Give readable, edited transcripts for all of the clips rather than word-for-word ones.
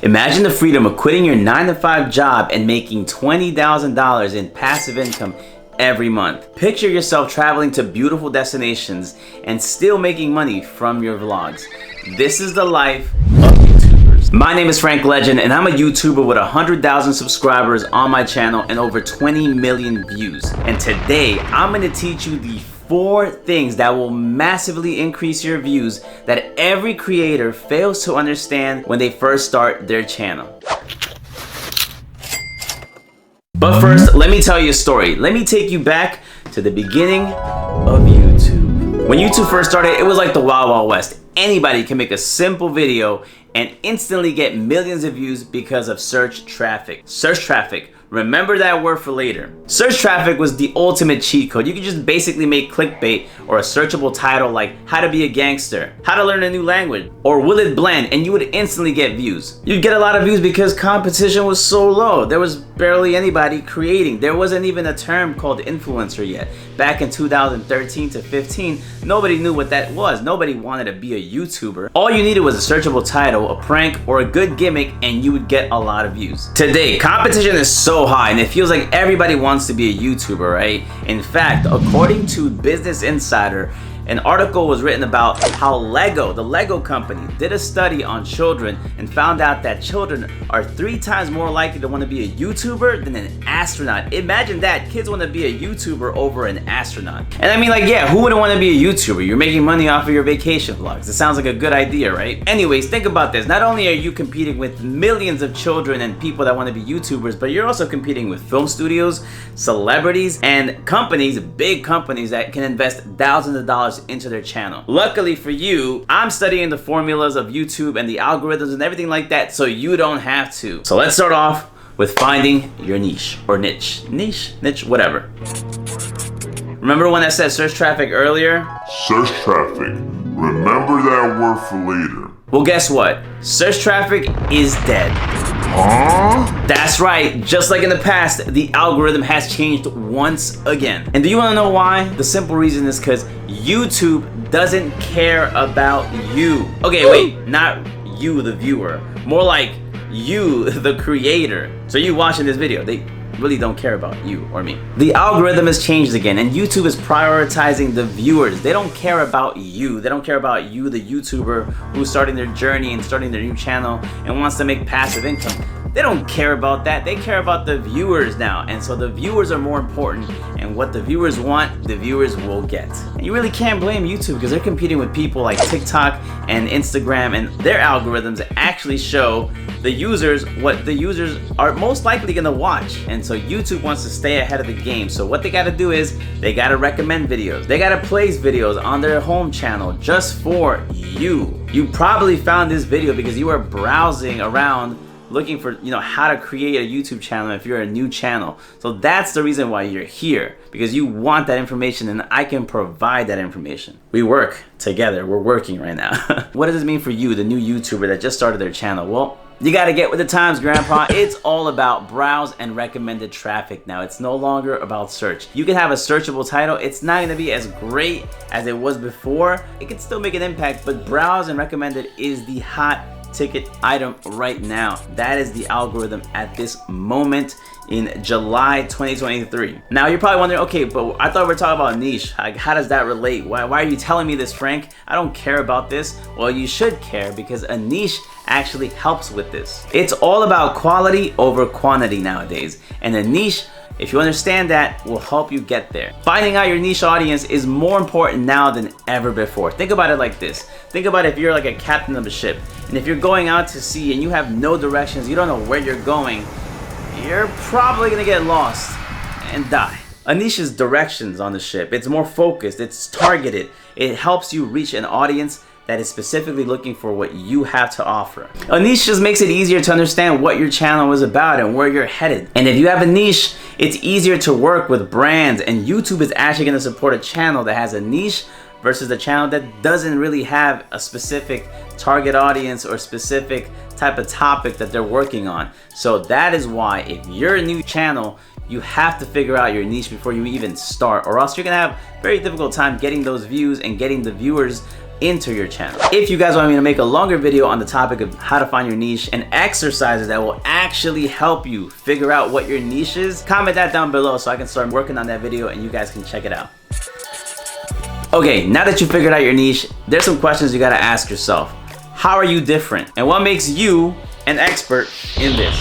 Imagine the freedom of quitting your 9-to-5 job and making $20,000 in passive income every month. Picture yourself traveling to beautiful destinations and still making money from your vlogs. This is the life of YouTubers. My name is Frank Legend and I'm a YouTuber with 100,000 subscribers on my channel and over 20 million views. And today I'm going to teach you the 4 things that will massively increase your views that every creator fails to understand when they first start their channel. But first, let me tell you a story. Let me take you back to the beginning of YouTube. When YouTube first started, it was like the Wild Wild West. Anybody can make a simple video and instantly get millions of views because of search traffic. Search traffic. Remember that word for later. Search traffic was the ultimate cheat code. You could just basically make clickbait or a searchable title like how to be a gangster, how to learn a new language, or will it blend, and you would instantly get views. You'd get a lot of views because competition was so low. There was barely anybody creating. There wasn't even a term called influencer yet. Back in 2013 to 15, nobody knew what that was. Nobody wanted to be a YouTuber. All you needed was a searchable title, a prank, or a good gimmick, and you would get a lot of views. Today, competition is so high and it feels like everybody wants to be a YouTuber, right? In fact, according to Business Insider, an article was written about how Lego, the Lego company, did a study on children and found out that children are 3 times more likely to want to be a YouTuber than an astronaut. Imagine that, kids want to be a YouTuber over an astronaut. And I mean, like, yeah, who wouldn't want to be a YouTuber? You're making money off of your vacation vlogs. It sounds like a good idea, right? Anyways, think about this. Not only are you competing with millions of children and people that want to be YouTubers, but you're also competing with film studios, celebrities, and companies, big companies that can invest thousands of dollars into their channel. Luckily for you, I'm studying the formulas of YouTube and the algorithms and everything like that, so you don't have to. So let's start off with finding your niche or niche, whatever. Remember when I said search traffic earlier? Search traffic. Remember that word for later. Well, guess what? Search traffic is dead. Huh? That's right, just like in the past, the algorithm has changed once again. And do you want to know why? The simple reason is because YouTube doesn't care about you. Okay, wait, not you, the viewer. More like you, the creator. So you watching this video, they really don't care about you or me. The algorithm has changed again and YouTube is prioritizing the viewers. They don't care about you. They don't care about you, the YouTuber who's starting their journey and starting their new channel and wants to make passive income. They don't care about that. They care about the viewers now. And so the viewers are more important, and what the viewers want, the viewers will get. And you really can't blame YouTube because they're competing with people like TikTok and Instagram, and their algorithms actually show the users what the users are most likely gonna watch. And so YouTube wants to stay ahead of the game. So what they gotta do is they gotta recommend videos. They gotta place videos on their home channel just for you. You probably found this video because you were browsing around looking for, how to create a YouTube channel if you're a new channel. So that's the reason why you're here, because you want that information and I can provide that information. We work together. We're working right now. What does this mean for you, the new YouTuber that just started their channel? Well, you gotta get with the times, Grandpa. It's all about browse and recommended traffic now. It's no longer about search. You can have a searchable title. It's not gonna be as great as it was before. It can still make an impact, but browse and recommended is the hot ticket item right now. That is the algorithm at this moment in July 2023. Now you're probably wondering, okay, but I thought we were talking about niche. Like, how does that relate? Why are you telling me this, Frank? I don't care about this. Well, you should care because a niche actually helps with this. It's all about quality over quantity nowadays, and a niche, if you understand that, will help you get there. Finding out your niche audience is more important now than ever before. Think about it like this. Think about if you're like a captain of a ship, and if you're going out to sea and you have no directions, you don't know where you're going, you're probably gonna get lost and die. A niche is directions on the ship. It's more focused, it's targeted. It helps you reach an audience that is specifically looking for what you have to offer. A niche just makes it easier to understand what your channel is about and where you're headed. And if you have a niche, it's easier to work with brands, and YouTube is actually gonna support a channel that has a niche versus a channel that doesn't really have a specific target audience or specific type of topic that they're working on. So that is why if you're a new channel, you have to figure out your niche before you even start, or else you're gonna have a very difficult time getting those views and getting the viewers into your channel. If you guys want me to make a longer video on the topic of how to find your niche and exercises that will actually help you figure out what your niche is, comment that down below so I can start working on that video and you guys can check it out. Okay, now that you figured out your niche, there's some questions you gotta ask yourself. How are you different? And what makes you an expert in this?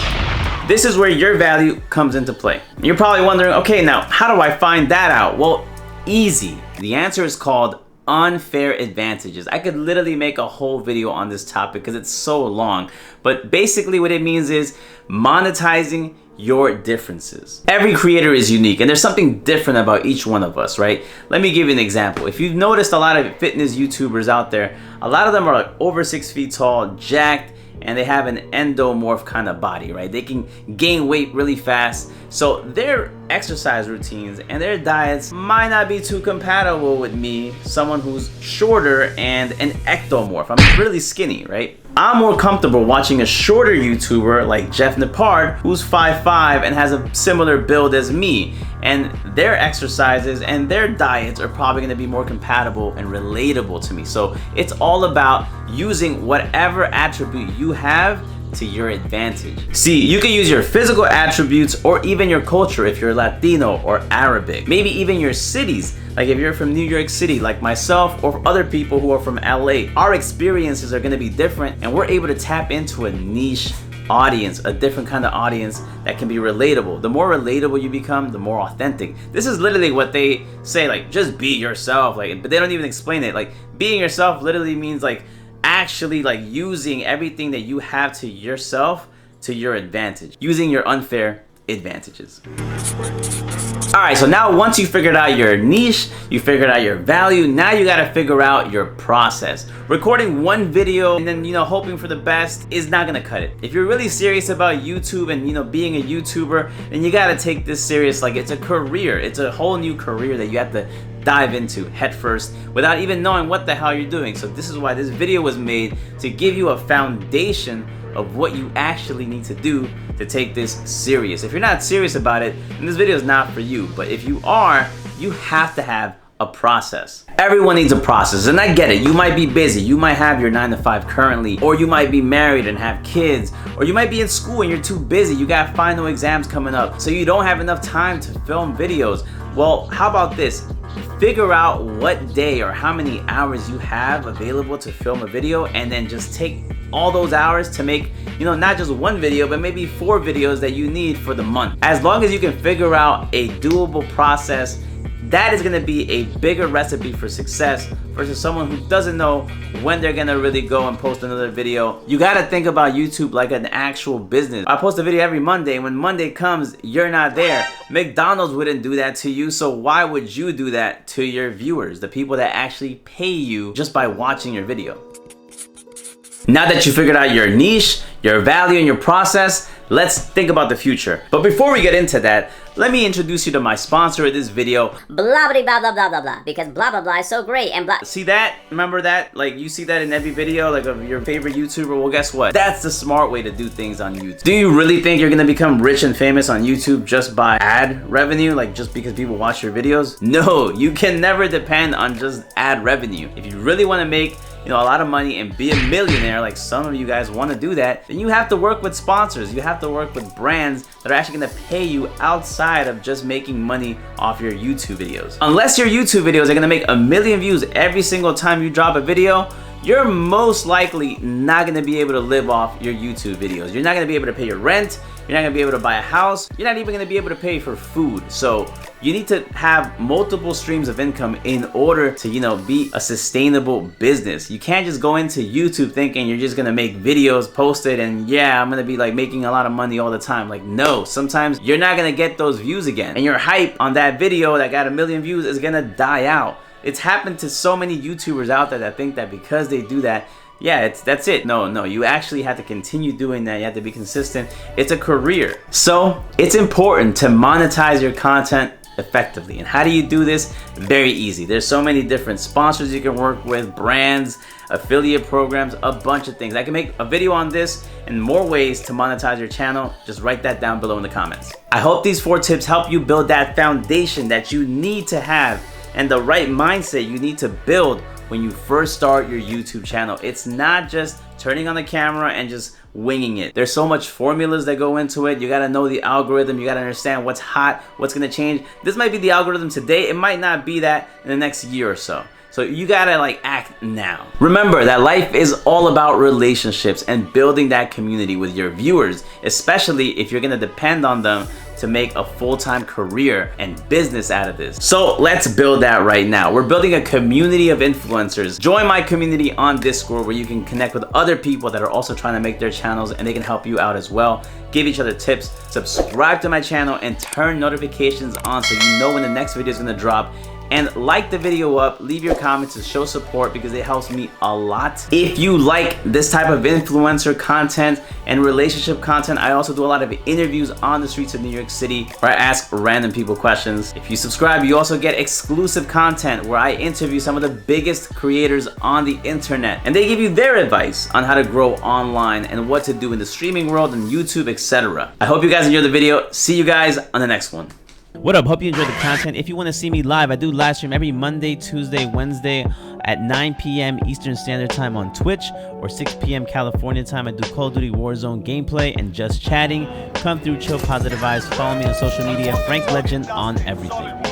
This is where your value comes into play. You're probably wondering, okay, now how do I find that out? Well, easy. The answer is called unfair advantages. I could literally make a whole video on this topic because it's so long, but basically what it means is monetizing your differences. Every creator is unique and there's something different about each one of us, right? Let me give you an example. If you've noticed a lot of fitness YouTubers out there, a lot of them are like over 6 feet tall, jacked, and they have an endomorph kind of body, right? They can gain weight really fast. So their exercise routines and their diets might not be too compatible with me, someone who's shorter and an ectomorph. I'm really skinny, right? I'm more comfortable watching a shorter YouTuber like Jeff Nippard, who's 5'5" and has a similar build as me. And their exercises and their diets are probably gonna be more compatible and relatable to me. So it's all about using whatever attribute you have to your advantage. See, you can use your physical attributes or even your culture if you're Latino or Arabic. Maybe even your cities, like if you're from New York City like myself or other people who are from LA. Our experiences are gonna be different and we're able to tap into a niche audience, a different kind of audience that can be relatable. The more relatable you become, the more authentic. This is literally what they say, like just be yourself, like, but they don't even explain it. Like being yourself literally means like actually like using everything that you have to yourself to your advantage, using your unfair advantages. All right, so now once you figured out your niche, you figured out your value, now you gotta figure out your process. Recording one video and then, hoping for the best is not gonna cut it. If you're really serious about YouTube and, being a YouTuber, then you gotta take this serious like it's a career. It's a whole new career that you have to dive into head first without even knowing what the hell you're doing. So this is why this video was made, to give you a foundation of what you actually need to do to take this serious. If you're not serious about it, then this video is not for you. But if you are, you have to have a process. Everyone needs a process, and I get it. You might be busy. You might have your 9 to 5 currently, or you might be married and have kids, or you might be in school and you're too busy. You got final exams coming up, so you don't have enough time to film videos. Well, how about this? Figure out what day or how many hours you have available to film a video, and then just take all those hours to make, not just one video, but maybe 4 videos that you need for the month. As long as you can figure out a doable process, that is gonna be a bigger recipe for success versus someone who doesn't know when they're gonna really go and post another video. You gotta think about YouTube like an actual business. I post a video every Monday, and when Monday comes, you're not there. McDonald's wouldn't do that to you, so why would you do that to your viewers, the people that actually pay you just by watching your video? Now that you figured out your niche, your value, and your process, let's think about the future. But before we get into that, let me introduce you to my sponsor of this video. Blah blah blah blah blah blah blah. Because blah blah blah is so great and blah. See that? Remember that? Like you see that in every video, like of your favorite YouTuber. Well, guess what? That's the smart way to do things on YouTube. Do you really think you're gonna become rich and famous on YouTube just by ad revenue? Like just because people watch your videos? No, you can never depend on just ad revenue. If you really wanna make a lot of money and be a millionaire, like some of you guys want to do that, then you have to work with sponsors. You have to work with brands that are actually going to pay you outside of just making money off your YouTube videos. Unless your YouTube videos are going to make 1 million views every single time you drop a video, you're most likely not going to be able to live off your YouTube videos. You're not going to be able to pay your rent. You're not going to be able to buy a house. You're not even going to be able to pay for food. So you need to have multiple streams of income in order to, be a sustainable business. You can't just go into YouTube thinking you're just going to make videos, post it, and yeah, I'm going to be like making a lot of money all the time. Like, no, sometimes you're not going to get those views again. And your hype on that video that got 1 million views is going to die out. It's happened to so many YouTubers out there that think that because they do that, yeah, that's it. No, you actually have to continue doing that. You have to be consistent. It's a career. So it's important to monetize your content effectively. And how do you do this? Very easy. There's so many different sponsors you can work with, brands, affiliate programs, a bunch of things. I can make a video on this and more ways to monetize your channel. Just write that down below in the comments. I hope these 4 tips help you build that foundation that you need to have and the right mindset you need to build when you first start your YouTube channel. It's not just turning on the camera and just winging it. There's so much formulas that go into it. You gotta know the algorithm. You gotta understand what's hot, what's gonna change. This might be the algorithm today. It might not be that in the next year or so. So you gotta like act now. Remember that life is all about relationships and building that community with your viewers, especially if you're gonna depend on them to make a full-time career and business out of this. So let's build that right now. We're building a community of influencers. Join my community on Discord where you can connect with other people that are also trying to make their channels, and they can help you out as well. Give each other tips, subscribe to my channel, and turn notifications on so you know when the next video is gonna drop. And like the video up, leave your comments to show support because it helps me a lot. If you like this type of influencer content and relationship content, I also do a lot of interviews on the streets of New York City where I ask random people questions. If you subscribe, you also get exclusive content where I interview some of the biggest creators on the internet, and they give you their advice on how to grow online and what to do in the streaming world and YouTube, etc. I hope you guys enjoyed the video. See you guys on the next one. What up? Hope you enjoyed the content. If you want to see me live, I do live stream every Monday, Tuesday, Wednesday at 9 p.m. Eastern Standard Time on Twitch, or 6 p.m. California time. I do Call of Duty Warzone gameplay and just chatting. Come through, chill, positive vibes. Follow me on social media, Frank Legend on everything.